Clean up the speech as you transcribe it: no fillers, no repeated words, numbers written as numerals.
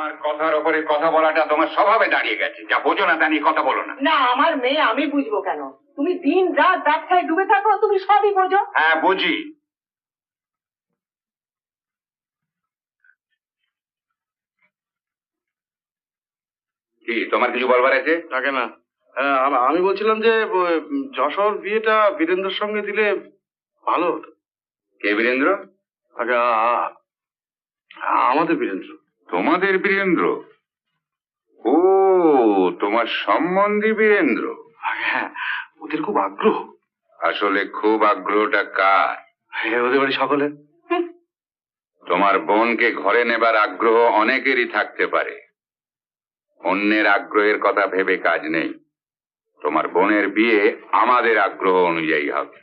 আমার কথার উপরে কথা বলাটা তোমার স্বভাবে দাঁড়িয়ে গেছে। যা বোঝো না তা নিয়ে কথা বলো না। না, আমার মেয়ে আমি বুঝবো কেন? তুমি দিন রাত ব্যবসায় ডুবে থাকো, তুমি সবই বোঝো। হ্যাঁ বুঝি। কি তোমার কিছু বলবার আছে? থাকে না। আমি বলছিলাম যে যশোর বিয়েটা বীরেন্দ্রের সঙ্গে দিলে ভালো হতো। কে বীরেন্দ্র? আগে আমাদের বীরেন্দ্র। তোমাদের বীরেন্দ্র? ও, তোমার সম্বন্ধী বীরেন্দ্র? হ্যাঁ, ওদের খুব আগ্রহ। আসলে খুব আগ্রহটা কার? ওদের বাড়ি সকলে। তোমার বোনকে ঘরে নেবার আগ্রহ অনেকেরই থাকতে পারে, অন্যের আগ্রহের কথা ভেবে কাজ নেই। তোমার বোনের বিয়ে আমাদের আগ্রহ অনুযায়ী হবে।